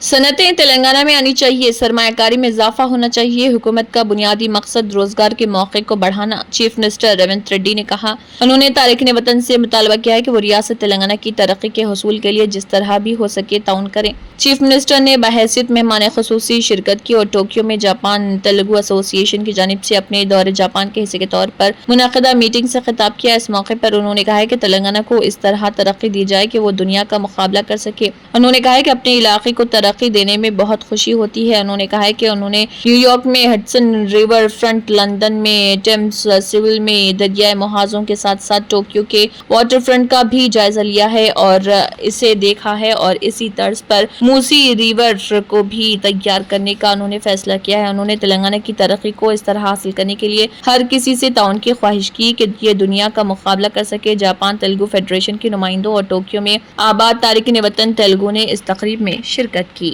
सनतें तेलंगाना में आनी चाहिए, सरमायाकारी में इजाफा होना चाहिए। हुकूमत का बुनियादी मकसद रोजगार के मौके को बढ़ाना, चीफ मिनिस्टर रेवंत रेड्डी ने कहा। उन्होंने तारिकीन वतन से मुतालबा किया है कि वो रियासत तेलंगाना की तरक्की के हसूल के लिए जिस तरह भी हो सके ताउन करें। चीफ मिनिस्टर ने बहैसियत मेहमान खुसूसी शिरकत की और टोक्यो में जापान तेलुगु एसोसिएशन की जानिब से अपने दौरे जापान के हिस्से के तौर पर मुनाकिदा मीटिंग से खिताब किया। इस मौके पर उन्होंने कहा है कि तेलंगाना को इस तरह तरक्की दी जाए कि वो दुनिया का मुकाबला कर सके। उन्होंने कहा है कि अपने इलाके को तरक्की देने में बहुत खुशी होती है। उन्होंने कहा है कि उन्होंने न्यूयॉर्क में हडसन रिवर फ्रंट, लंदन में टेम्स सिविल में दरियाई मुहाजों के साथ साथ टोक्यो के वाटर फ्रंट का भी जायजा लिया है और इसे देखा है और इसी तर्ज पर मूसी रिवर को भी तैयार करने का उन्होंने फैसला किया है। उन्होंने तेलंगाना की तरक्की को इस तरह हासिल करने के लिए हर किसी से ताउन की ख्वाहिश की कि ये दुनिया का मुकाबला कर सके। जापान तेलुगु फेडरेशन के नुमाइंदों और टोक्यो में आबाद तारिकीन वतन तेलुगु ने इस तकरीब में शिरकत की।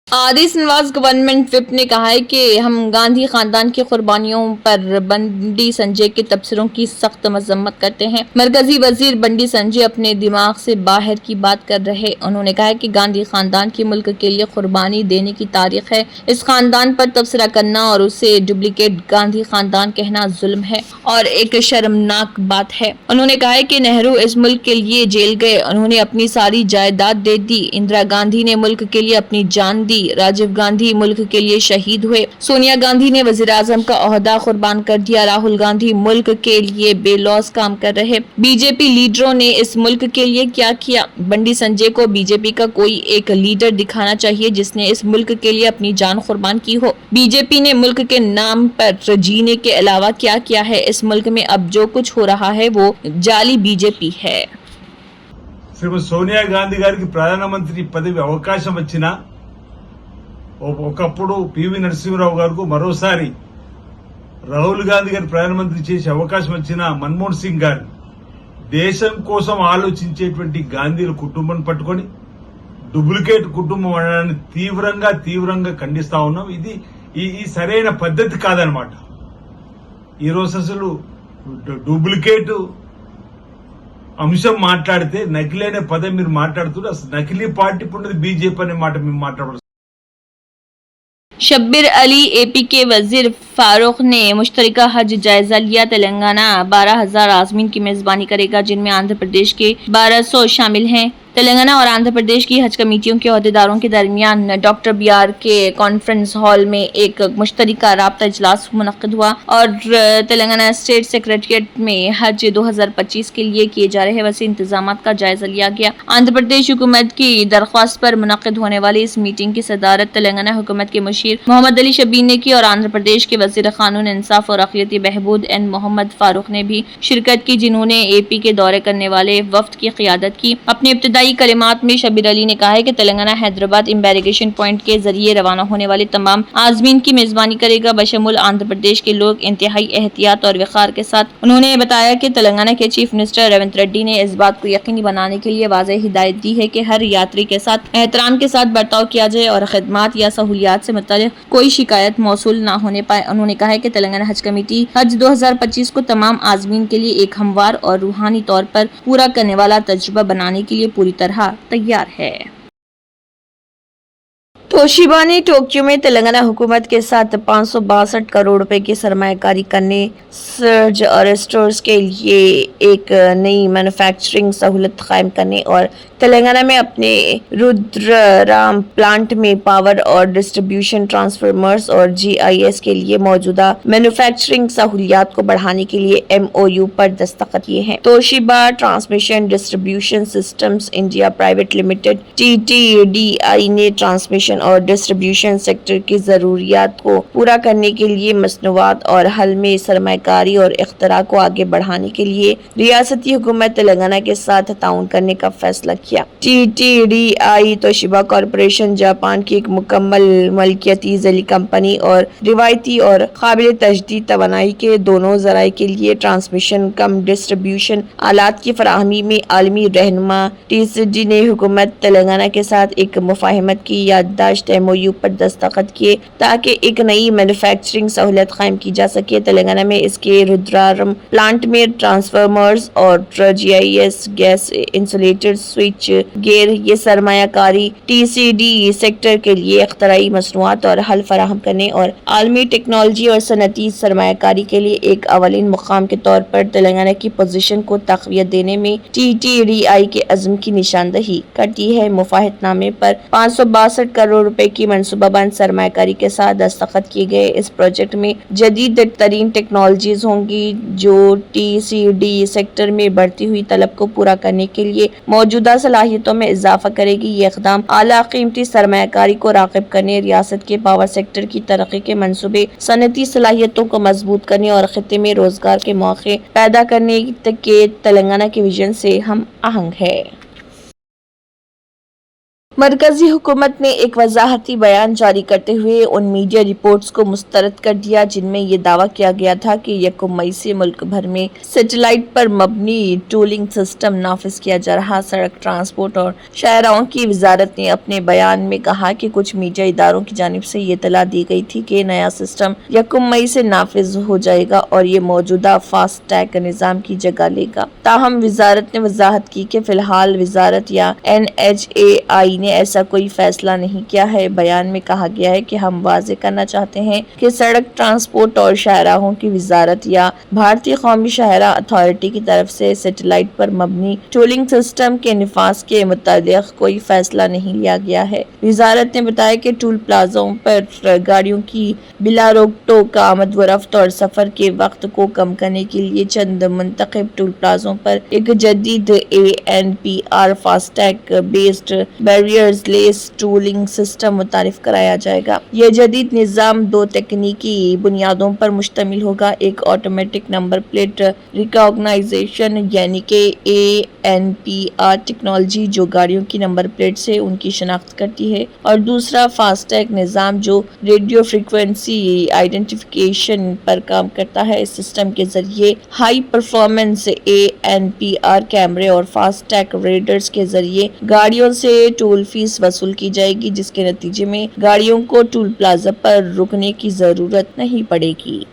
आदि श्रीनिवास गवर्नमेंट विप ने कहा है कि हम गांधी खानदान की कुर्बानियों पर बंडी संजय के तबसरों की सख्त मजम्मत करते हैं। मरकजी वजीर बंडी संजय अपने दिमाग से बाहर की बात कर रहे। उन्होंने कहा है कि गांधी खानदान की मुल्क के लिए कुर्बानी देने की तारीख है। इस खानदान पर तबसरा करना और उसे डुप्लीकेट गांधी खानदान कहना जुल्म है और एक शर्मनाक बात है। उन्होंने कहा है कि नेहरू इस मुल्क के लिए जेल गए, उन्होंने अपनी सारी जायदाद दे दी। इंदिरा गांधी ने मुल्क के लिए अपनी जान दी। राजीव गांधी मुल्क के लिए शहीद हुए। सोनिया गांधी ने वजीर आजम का ओहदा कुर्बान कर दिया। राहुल गांधी मुल्क के लिए बेलौस काम कर रहे। बीजेपी लीडरों ने इस मुल्क के लिए क्या किया? बंडी संजय को बीजेपी का कोई एक लीडर दिखाना चाहिए जिसने इस मुल्क के लिए अपनी जान कुर्बान की हो। बीजेपी ने मुल्क के नाम पर जीने के अलावा क्या किया है? इस मुल्क में अब जो कुछ हो रहा है वो जाली बीजेपी है। శ్రీమతి సోనియా గాంధీ గారికి ప్రధానమంత్రి పదవి అవకాశం వచ్చినా ఒకప్పుడు పివి నరసింహరావు గారికి మరోసారి రాహుల్ గాంధీ గారి ప్రధానమంత్రి చేసే అవకాశం వచ్చినా మన్మోహన్ సింగ్ గారు దేశం కోసం ఆలోచించేటువంటి గాంధీల కుటుంబం పట్టుకొని డూప్లికేట్ కుటుంబం అనడాన్ని తీవ్రంగా ఖండిస్తా ఉన్నాం. ఇది ఈ సరైన పద్ధతి కాదనమాట. ఈరోజు అసలు డూప్లికేట్ అంశం మాట్లాడితే నకిలీ అనే పదం మీరు మాట్లాడుతుంటే అసలు నకిలీ పార్టీ ఇప్పుడు బీజేపీ అనే మాట మేము మాట్లాడాలి. शब्बीर अली एपी के वजीर फारूक ने मुश्तरका हज जायजा लिया। तेलंगाना 12,000 आज़मीन की मेजबानी करेगा जिनमें आंध्र प्रदेश के 1200 शामिल हैं। तेलंगाना और आंध्र प्रदेश की हज कमेटियों के अहदेदारों के दरमियान डॉक्टर BR के कॉन्फ्रेंस हॉल में एक मुश्तरका राब्ता इजलास मुनक्किद हुआ और तेलंगाना स्टेट सेक्रेटरिएट में हज 2025 के लिए किए जा रहे वसी इंतजाम का जायजा लिया गया। आंध्र प्रदेश हुकूमत की दरख्वास्त पर मुनक्किद होने वाली इस मीटिंग की सदारत तेलंगाना हुकूमत के मुशीर मोहम्मद अली शब्बीर ने की और आंध्र प्रदेश के वजीर कानून इंसाफ और अक़लियती बहबूद एन मोहम्मद फारूक ने भी शिरकत की, जिन्होंने AP के दौरे करने वाले वफ्द की क़ियादत की। अपने इब्तिदाई कलिमात में शब्बीर अली ने कहा है कि तेलंगाना हैदराबाद इम्बैरिगेशन पॉइंट के जरिए रवाना होने वाले तमाम आज़मीन की मेजबानी करेगा बशमुल आंध्र प्रदेश के लोग इंतहाई एहतियात और वक़ार के साथ। उन्होंने बताया कि तेलंगाना के चीफ मिनिस्टर रेवंत रेड्डी ने इस बात को यकीनी बनाने के लिए वाज़ेह हिदायत दी है कि हर यात्री के साथ एहतराम के साथ बर्ताव किया जाए और खिदमात या सहूलियात से मुताल्लिक़ कोई शिकायत मौसूल न होने पाए। उन्होंने कहा है कि तेलंगाना हज कमेटी हज 2025 को तमाम आज़मीन के लिए एक हमवार और रूहानी तौर पर पूरा करने वाला तजुर्बा बनाने के लिए पूरी तरह तैयार है। तोशिबा ने टोक्यो में तेलंगाना हुकूमत के साथ 562 करोड़ रुपए की सरमायाकारी करने, सर्ज और स्टोर्स के लिए एक नई मैन्युफैक्चरिंग सहूलत कायम करने और तेलंगाना में अपने रुद्रराम प्लांट में पावर और डिस्ट्रीब्यूशन ट्रांसफार्मर्स और GIS के लिए मौजूदा मैन्युफैक्चरिंग सहूलियात को बढ़ाने के लिए MOU पर दस्तखत किए हैं। Toshiba transmission distribution systems India private limited TTDI ने ट्रांसमिशन और डिस्ट्रीब्यूशन सेक्टर की जरूरियात को पूरा करने के लिए मसनूआत और हल में सरमायाकारी और इख्तरा को आगे बढ़ाने के लिए रियासती हुकूमत तेलंगाना के साथ ताउन करने का फैसला किया। TTDI तोशिबा कॉरपोरेशन जापान की एक मुकम्मल मलकियती ज़ैली कंपनी और रिवायती और काबिल तजदीद तवानाई के दोनों ज़राए के लिए ट्रांसमिशन कम डिस्ट्रीब्यूशन आलात की फराहमी में आलमी रहनुमा TCD ने हुकूमत तेलंगाना के साथ एक मुफाहमत की याददाश्त आज MOU पर दस्तखत किए ताकि एक नई मैन्युफैक्चरिंग सहूलियत कायम की जा सके। तेलंगाना में इसके रुद्रारम प्लांट में ट्रांसफार्मर्स और GIS gas insulated switch gear ये सरमायाकारी TCD सेक्टर के लिए अख्तराई मसनूआत और हल फराहम करने और आलमी टेक्नोलॉजी और सनती सरमायाकारी के लिए एक अवलिन मुकाम के तौर पर तेलंगाना की पोजीशन को तक़वियत देने में TTDI के अज़्म की निशानदही करती है। मुफाहमतनामे पर 562 करोड़ रुपए की मनसूबाबंद सरमायाकारी के साथ दस्तखत किए गए। इस प्रोजेक्ट में जदीद तरीन टेक्नोलॉजीज होंगी जो TCD सेक्टर में बढ़ती हुई तलब को पूरा करने के लिए मौजूदा सलाहियतों में इजाफा करेगी। ये इक़दाम आला कीमती सरमायाकारी को राग़िब करने, रियासत के पावर सेक्टर की तरक्की के मंसूबे, सनती सलाहियतों को मजबूत करने और खित्ते में रोजगार के मौके पैदा करने के तेलंगाना के विजन से हम आहंग है। मरकजी हुकूमत ने एक वजाहती बयान जारी करते हुए उन मीडिया रिपोर्ट्स को मुस्तरद कर दिया जिनमें ये दावा किया गया था कि 1 मई से मुल्क भर में सैटेलाइट पर मबनी टोलिंग सिस्टम नाफिज किया जा रहा। सड़क ट्रांसपोर्ट और शाहराहों की वजारत ने अपने बयान में कहा कि कुछ मीडिया इदारों की जानिब से ये इतला दी गई थी कि नया सिस्टम 1 मई से नाफिज हो जाएगा और ये मौजूदा फास्ट टैग निज़ाम की जगह लेगा। ताहम वजारत ने वजाहत की कि फिलहाल वजारत या NHAI ने ऐसा कोई फैसला नहीं किया है। बयान में कहा गया है कि हम वाज़ेह करना चाहते हैं कि सड़क ट्रांसपोर्ट और शाहराहों की वजारत या भारतीय कौमी शाहरा अथॉरिटी की तरफ से सैटेलाइट पर मबनी टोलिंग सिस्टम के निफाज के मुतालिक कोई फैसला नहीं लिया गया है। वजारत ने बताया कि टोल प्लाजों पर गाड़ियों की बिला रोक टोक आमद व रफ्त और सफर के वक्त को कम करने के लिए चंद मुंतखब टोल प्लाजों पर एक जदीद ANPR FASTag based barriers tolling system मुतारिफ कराया जाएगा। यह जदीद निज़ाम 2 तकनीकी बुनियादों पर मुश्तमिल होगा। एक ऑटोमेटिक नंबर प्लेट रिकॉग्नाइजेशन यानी कि ANPR टेक्नोलॉजी जो गाड़ियों की नंबर प्लेट से उनकी शनाख्त करती है, और दूसरा फास्टैग निज़ाम जो रेडियो फ्रीक्वेंसी आइडेंटिफिकेशन पर काम करता है। इस सिस्टम के जरिए हाई परफॉर्मेंस ANPR कैमरे और फास्टैग रेडर्स के जरिए गाड़ियों से टोल फीस वसूल की जाएगी, जिसके नतीजे में गाड़ियों को टोल प्लाजा पर रुकने की जरूरत नहीं पड़ेगी।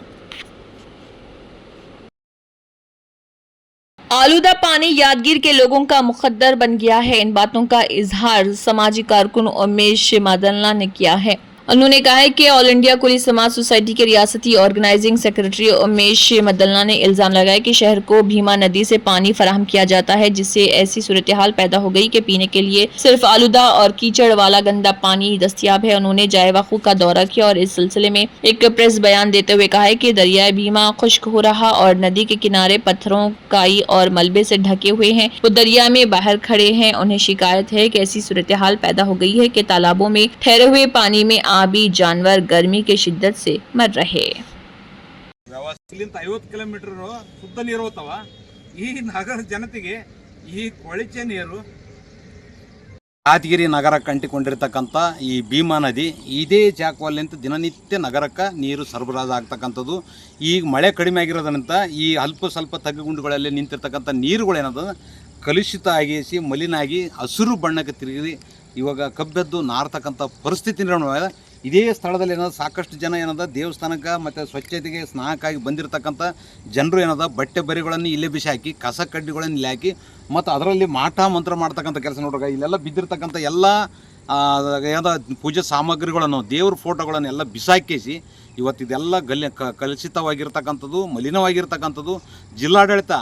आलूदा पानी यादगीर के लोगों का मुकद्दर बन गया है। इन बातों का इजहार समाजी कारकुन उमेश मदनला ने किया है। उन्होंने कहा है कि ऑल इंडिया कुली समाज सोसाइटी के रियासती ऑर्गेनाइजिंग सेक्रेटरी उमेश मदलना ने इल्जाम लगाया कि शहर को भीमा नदी से पानी फराहम किया जाता है, जिससे ऐसी सूरत हाल पैदा हो गई कि पीने के लिए सिर्फ आलूदा और कीचड़ वाला गंदा पानी दस्तियाब है। उन्होंने जाए वकू का दौरा किया और इस सिलसिले में एक प्रेस बयान देते हुए कहा है कि दरियाए भीमा खुश्क हो रहा और नदी के किनारे पत्थरों, काई और मलबे से ढके हुए हैं। वो दरिया में बाहर खड़े हैं। उन्हें शिकायत है कि ऐसी सूरत हाल पैदा हो गई है कि तालाबों में ठहरे हुए पानी में आबी जानवर गर्मी के शिद्दत से मर रहे। ಇಲ್ಲಿಂದ 50 ಕಿಲೋಮೀಟರ್ ಶುದ್ಧ ನೀರು ಹೋಗ್ತಾವ. ಈ ನಗರ ಜನತೆಗೆ ಈ ಕೊಳಚೆ ನೀರು ಯಾದಗಿರಿ ನಗರಕ್ಕೆ ಅಂಟಿಕೊಂಡಿರ್ತಕ್ಕಂಥ ಈ ಭೀಮಾ ನದಿ ಇದೇ ಜಾಗವಲ್ಲಿಂದ ದಿನನಿತ್ಯ ನಗರಕ್ಕೆ ನೀರು ಸರಬರಾಜು ಆಗ್ತಕ್ಕಂಥದ್ದು. ಈಗ ಮಳೆ ಕಡಿಮೆ ಆಗಿರೋದ್ರಿಂದ ಈ ಅಲ್ಪ ಸ್ವಲ್ಪ ತಗ್ಗುಗುಂಡುಗಳಲ್ಲಿ ನಿಂತಿರ್ತಕ್ಕಂಥ ನೀರುಗಳೇನದ ಕಲುಷಿತ ಆಗಿಸಿ ಮಲಿನ ಆಗಿ ಹಸಿರು ಬಣ್ಣಕ್ಕೆ ತಿರುಗಿ ಇವಾಗ ಕಬ್ಬೆದ್ದು ನಾರ್ತಕ್ಕಂಥ ಪರಿಸ್ಥಿತಿ ನಿರ್ಮಾಣ. ಇದೇ ಸ್ಥಳದಲ್ಲಿ ಏನದ ಸಾಕಷ್ಟು ಜನ ಏನದ ದೇವಸ್ಥಾನಕ್ಕೆ ಮತ್ತು ಸ್ವಚ್ಛತೆಗೆ ಸ್ನಾನಕ್ಕಾಗಿ ಬಂದಿರತಕ್ಕಂಥ ಜನರು ಏನದ ಬಟ್ಟೆ ಬರಿಗಳನ್ನು ಇಲ್ಲೇ ಬಿಸಿ ಹಾಕಿ ಕಸ ಕಡ್ಡಿಗಳನ್ನು ಇಲ್ಲಿ ಹಾಕಿ ಮತ್ತು ಅದರಲ್ಲಿ ಮಾಟ ಮಂತ್ರ ಮಾಡ್ತಕ್ಕಂಥ ಕೆಲಸ ನೋಡ್ರಿ. ಇಲ್ಲೆಲ್ಲ ಬಿದ್ದಿರ್ತಕ್ಕಂಥ ಎಲ್ಲ ಏನದ ಪೂಜೆ ಸಾಮಗ್ರಿಗಳನ್ನು ದೇವ್ರ ಫೋಟೋಗಳನ್ನು ಎಲ್ಲ ಬಿಸಾಕಿಸಿ ಇವತ್ತು ಇದೆಲ್ಲ ಕಲುಷಿತವಾಗಿರ್ತಕ್ಕಂಥದ್ದು, ಮಲಿನವಾಗಿರ್ತಕ್ಕಂಥದ್ದು. ಜಿಲ್ಲಾಡಳಿತ,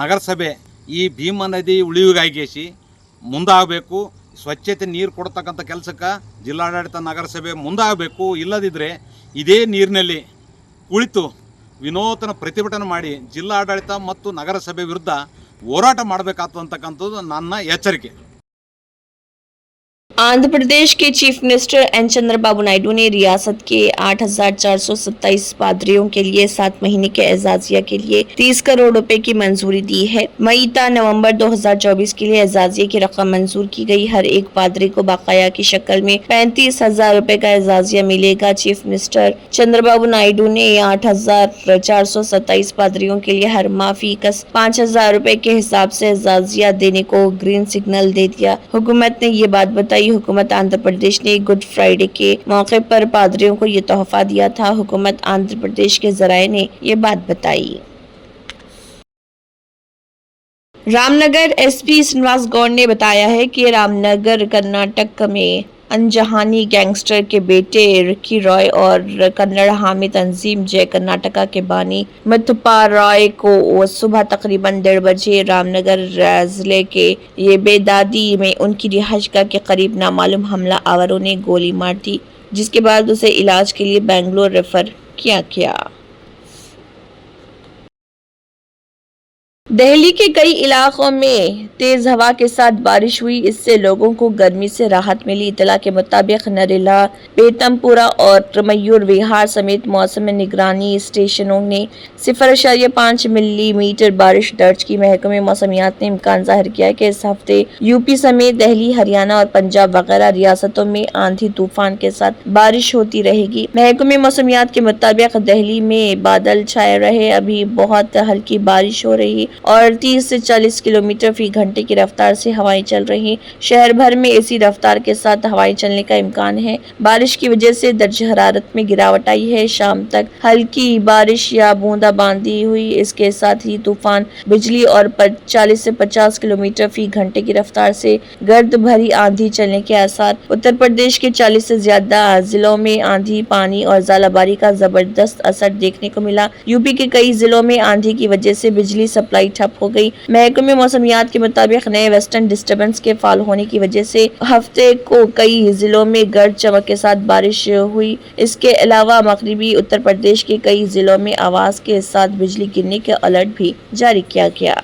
ನಗರಸಭೆ ಈ ಭೀಮಾ ನದಿ ಉಳಿವಿಗಾಗಿಸಿ ಮುಂದಾಗಬೇಕು. ಸ್ವಚ್ಛತೆ ನೀರು ಕೊಡ್ತಕ್ಕಂಥ ಕೆಲಸಕ್ಕೆ ಜಿಲ್ಲಾಡಳಿತ, ನಗರಸಭೆ ಮುಂದಾಗಬೇಕು. ಇಲ್ಲದಿದ್ದರೆ ಇದೇ ನೀರಿನಲ್ಲಿ ಕುಳಿತು ವಿನೂತನ ಪ್ರತಿಭಟನೆ ಮಾಡಿ ಜಿಲ್ಲಾಡಳಿತ ಮತ್ತು ನಗರಸಭೆ ವಿರುದ್ಧ ಹೋರಾಟ ಮಾಡಬೇಕಾಗ್ತಕ್ಕಂಥದ್ದು ನನ್ನ ಎಚ್ಚರಿಕೆ. आंध्र प्रदेश के chief minister N Chandrababu Naidu ने रियासत के 8,427 पादरियों के लिए 7 महीने के एजाजिया के लिए 30 करोड़ रुपए की मंजूरी दी है। मई ता नवंबर 2024 के लिए एजाजिया की रकम मंजूर की गई। हर एक पादरी को बकाया की शक्ल में 35,000 रुपए का एजाजिया मिलेगा। चीफ मिनिस्टर चंद्रबाबू नायडू ने 8,427 पादरियों के लिए हर माह फीकस 5,000 रुपए के हिसाब से एजाजिया देने को ग्रीन सिग्नल दे दिया। हुकूमत ने ये बात बताई बताई। हुकूमत आंध्र प्रदेश ने गुड फ्राइडे के मौके पर पादरियों को ये तोहफा दिया था। हुकूमत आंध्र प्रदेश के जराये ने ये बात बताई। रामनगर एसपी श्रीनिवास गौड़ ने बताया है कि रामनगर कर्नाटक में अनजहानी गैंगस्टर के बेटे रिकी रॉय और कन्नड़ हामी तंजीम जय कर्नाटका के बानी मुथप्पा रॉय को सुबह तकरीबन 1:30 बजे रामनगर जिले के ये बेदादी में उनकी रिहाइशगाह के करीब नामालूम हमला आवरों ने गोली मार दी, जिसके बाद उसे इलाज के लिए बेंगलोर रेफर किया गया। दिल्ली के कई इलाकों में तेज हवा के साथ बारिश हुई, इससे लोगों को गर्मी से राहत मिली। इतला के मुताबिक नरेला, बेतमपुरा और मयूर विहार समेत मौसम निगरानी स्टेशनों ने 0.5 मिलीमीटर बारिश दर्ज की। महकमे मौसमियात ने इम्कान जाहिर किया है कि इस हफ्ते यूपी समेत दिल्ली, हरियाणा और पंजाब वगैरह रियासतों में आंधी तूफान के साथ बारिश होती रहेगी। महकमे मौसमियात के मुताबिक दिल्ली में बादल छाए रहे, अभी बहुत हल्की बारिश हो रही और 30 से 40 किलोमीटर फी घंटे की रफ्तार से हवाएं चल रही। शहर भर में इसी रफ्तार के साथ हवाएं चलने का इम्कान है। बारिश की वजह से दर्ज हरारत में गिरावट आई है। शाम तक हल्की बारिश या बूंदाबांदी हुई, इसके साथ ही तूफान, बिजली और 40 से 50 किलोमीटर फी घंटे की रफ्तार से गर्द भरी आंधी चलने के आसार। उत्तर प्रदेश के 40 से ज्यादा जिलों में आंधी, पानी और ज़ालाबारी का जबरदस्त असर देखने को मिला। यूपी के कई जिलों में आंधी की वजह से बिजली सप्लाई ठप हो गई। महकमे मौसमियात के मुताबिक नए वेस्टर्न डिस्टर्बेंस के फाल होने की वजह से हफ्ते को कई जिलों में गर्द चमक के साथ बारिश हुई। इसके अलावा मगरिबी उत्तर प्रदेश के कई जिलों में आवाज के साथ बिजली गिरने के अलर्ट भी जारी किया गया।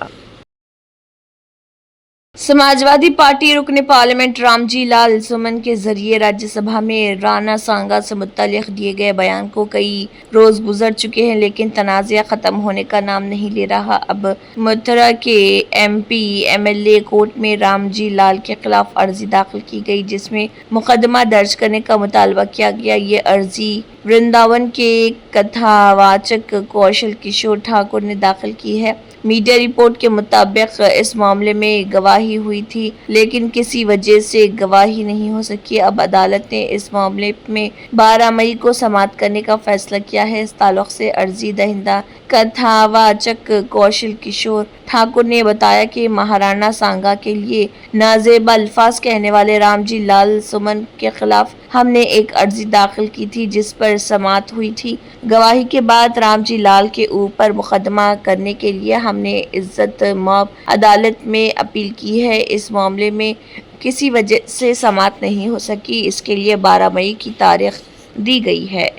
समाजवादी पार्टी रुकने पार्लियामेंट रामजी लाल सुमन के जरिए राज्यसभा में राणा सांगा से मुत्तलिक दिए गए बयान को कई रोज गुजर चुके हैं, लेकिन तनाज़ा खत्म होने का नाम नहीं ले रहा। अब मथुरा के MP MLA कोर्ट में रामजी लाल के खिलाफ अर्जी दाखिल की गई, जिसमें मुकदमा दर्ज करने का मुतालबा किया गया। ये अर्जी वृंदावन के कथावाचक कौशल किशोर ठाकुर ने दाखिल की है। मीडिया रिपोर्ट के मुताबिक इस मामले में गवाही हुई थी, लेकिन किसी वजह से गवाही नहीं हो सकी। अब अदालत ने इस मामले में 12 मई को समाअत करने का फैसला किया है। इस ताल्लुक से अर्जी दहिंदा कथावाचक कौशल किशोर ठाकुर ने बताया कि महाराणा सांगा के लिए नाजेब अल्फाज कहने वाले रामजी लाल सुमन के खिलाफ हमने एक अर्जी दाखिल की थी, जिस पर समाअत हुई थी। गवाही के बाद रामजी लाल के ऊपर मुकदमा करने के लिए हमने इज्जत मौब अदालत में अपील की है। इस मामले में किसी वजह से समाअत नहीं हो सकी, इसके लिए 12 मई की तारीख दी गई है।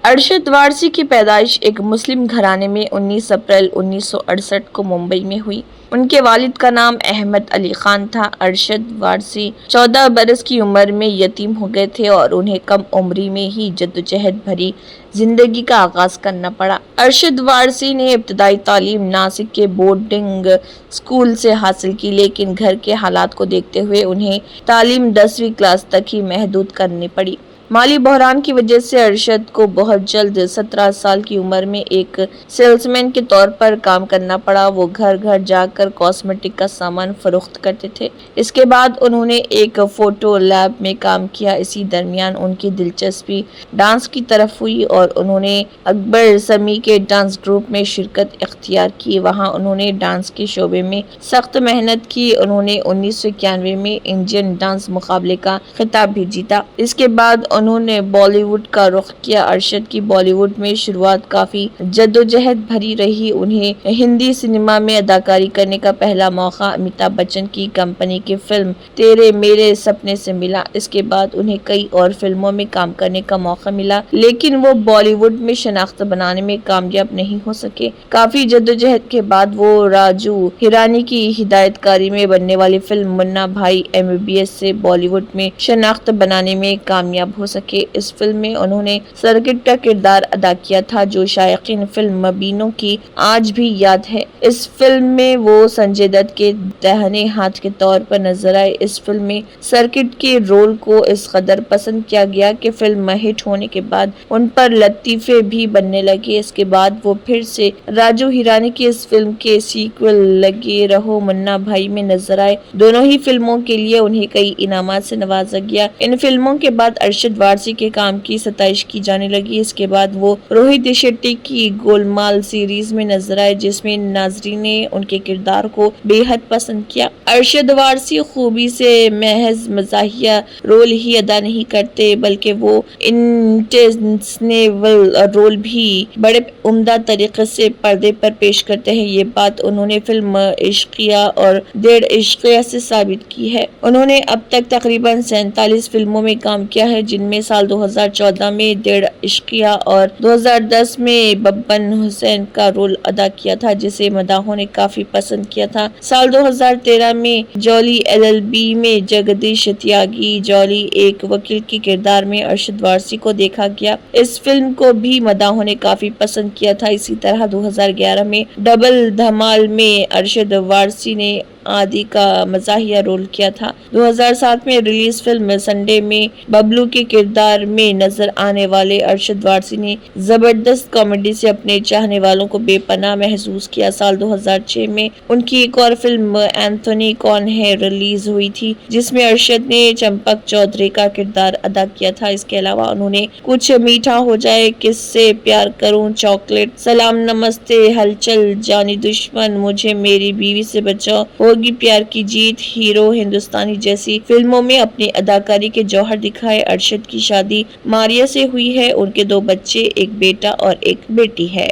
अरशद वारसी की पैदाइश एक मुस्लिम घराने में 19 अप्रैल 1968 को मुंबई में हुई। उनके वालिद का नाम अहमद अली खान था। अरशद वारसी 14 बरस की उम्र में यतीम हो गए थे और उन्हें कम उम्री में ही जद्दोजहद भरी जिंदगी का आगाज करना पड़ा। अरशद वारसी ने इब्तदाई तालीम नासिक के बोर्डिंग स्कूल से हासिल की, लेकिन घर के हालात को देखते हुए उन्हें तालीम 10वीं क्लास तक ही महदूद करनी पड़ी। माली बहरान की वजह से अरशद को बहुत जल्द 17 साल की उम्र में एक सेल्समैन के तौर पर काम करना पड़ा। वो घर घर जाकर कॉस्मेटिक का सामान फरोख्त करते थे। इसके बाद उन्होंने एक फोटो लैब में काम किया। इसी दरमियान उनकी दिलचस्पी डांस की तरफ हुई और उन्होंने अकबर समी के डांस ग्रुप में शिरकत इख्तियार की। वहाँ उन्होंने डांस के शोबे में सख्त मेहनत की। उन्होंने 1991 में इंडियन डांस मुकाबले का खिताब भी जीता। इसके बाद उन्होंने बॉलीवुड का रुख किया। अरशद की बॉलीवुड में शुरुआत काफी जद्दोजहद भरी रही। उन्हें हिंदी सिनेमा में अदाकारी करने का पहला मौका अमिताभ बच्चन की कंपनी की फिल्म तेरे मेरे सपने से मिला। इसके बाद उन्हें कई और फिल्मों में काम करने का मौका मिला, लेकिन वो बॉलीवुड में शनाख्त बनाने में कामयाब नहीं हो सके। काफी जद्दोजहद के बाद वो राजू हिरानी की हिदायतकारी में बनने वाली फिल्म मुन्ना भाई MBBS से बॉलीवुड में शनाख्त बनाने में कामयाब हुए। हो सके। इस फिल्म में उन्होंने सर्किट का किरदार अदा किया था जो शायकीन फिल्म मबीनों की आज भी याद है। इस फिल्म में वो संजय दत्त के दाहिने हाथ के तौर पर नजर आए। इस फिल्म में सर्किट के रोल को इस कदर पसंद किया गया कि फिल्म हिट होने के बाद उन पर लतीफे भी बनने लगे। इसके बाद वो फिर से राजू हिरानी की इस फिल्म के सीक्वल लगे रहो मुन्ना भाई में नजर आए। दोनों ही फिल्मों के लिए उन्हें कई इनामात से नवाजा गया। इन फिल्मों के बाद अरशद वारसी के काम की सताइश की जाने लगी। इसके बाद वो रोहित शेट्टी की गोलमाल सीरीज में नजर आए जिसमें नाजरीन ने उनके किरदार को बेहद पसंद किया। अरशद वारसी खूबी से महज मज़ाहिया रोल ही अदा नहीं करते बल्कि वो इंटेंशनल रोल भी बड़े उम्दा तरीके से पर्दे पर पेश करते हैं। ये बात उन्होंने फिल्म इश्किया और डेढ़ इश्किया से साबित की है। उन्होंने अब तक तकरीबन 47 फिल्मों में काम किया है जिनमें साल 2014 में डेढ़ इश्किया और 2010 में बब्बन हुसैन का रोल अदा किया था जिसे मदाहों ने काफी पसंद किया था। साल 2013 में जॉली LLB में जगदीश त्यागी जॉली एक वकील के किरदार में अरशद वारसी को देखा गया। इस फिल्म को भी मदाहों ने काफी पसंद किया था। इसी तरह 2011 में डबल धमाल में अरशद वारसी ने आदि का मज़ाहिया रोल किया था। 2007 में रिलीज फिल्म संडे में बबलू के किरदार में नजर आने वाले अरशद वारसी ने जबरदस्त कॉमेडी से अपने चाहने वालों को बेपनाह महसूस किया। साल 2006 में उनकी एक और फिल्म एंथोनी कौन है रिलीज हुई थी जिसमें अरशद ने चंपक चौधरी का किरदार अदा किया था। इसके अलावा उन्होंने कुछ मीठा हो जाए, किससे प्यार करूं, चॉकलेट, सलाम नमस्ते, हलचल, जानी दुश्मन, मुझे मेरी बीवी से बचाओ, होगी प्यार की जीत, हीरो हिंदुस्तानी जैसी फिल्मों में अपनी अदाकारी के जौहर दिखाए। अरशद की शादी मारिया से हुई है। उनके 2 बच्चे, एक बेटा और एक बेटी है।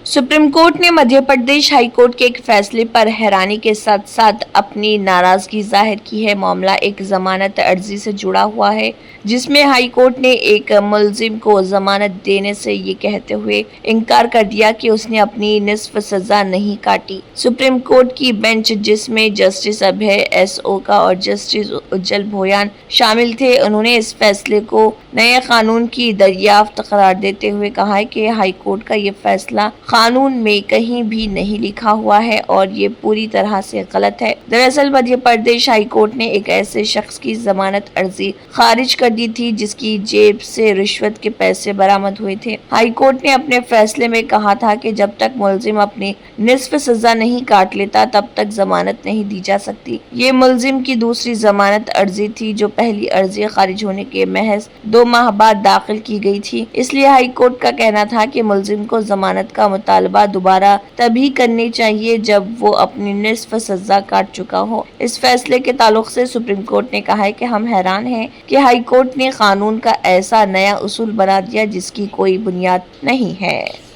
सुप्रीम कोर्ट ने मध्य प्रदेश हाई कोर्ट के एक फैसले पर हैरानी के साथ साथ अपनी नाराजगी जाहिर की है। मामला एक जमानत अर्जी से जुड़ा हुआ है जिसमें हाई कोर्ट ने एक मुलजिम को जमानत देने से ये कहते हुए इनकार कर दिया कि उसने अपनी निस्फ सजा नहीं काटी। सुप्रीम कोर्ट की बेंच जिसमें जस्टिस अभय SOका और जस्टिस उज्जवल भोयान शामिल थे, उन्होंने इस फैसले को नए कानून की दरियाफ्त करार देते हुए कहा है कि हाई कोर्ट का ये फैसला कानून में कहीं भी नहीं लिखा हुआ है और ये पूरी तरह से गलत है। दरअसल मध्य प्रदेश हाई कोर्ट ने एक ऐसे शख्स की जमानत अर्जी खारिज कर दी थी जिसकी जेब से रिश्वत के पैसे बरामद हुए थे। हाई कोर्ट ने अपने फैसले में कहा था कि जब तक मुलजिम अपनी निस्फ सजा नहीं काट लेता तब तक जमानत नहीं दी जा सकती। ये मुलजिम की दूसरी जमानत अर्जी थी जो पहली अर्जी खारिज होने के महज 2 माह बाद दाखिल की गई थी। इसलिए हाई कोर्ट का कहना था कि मुलजिम को जमानत का मुतालबा दोबारा तभी करनी चाहिए जब वो अपनी निस्फ सजा काट चुका हो। इस फैसले के ताल्लुक से सुप्रीम कोर्ट ने कहा है कि हम हैरान हैं कि हाई कोर्ट ने कानून का ऐसा नया उसूल बना दिया जिसकी कोई बुनियाद नहीं है।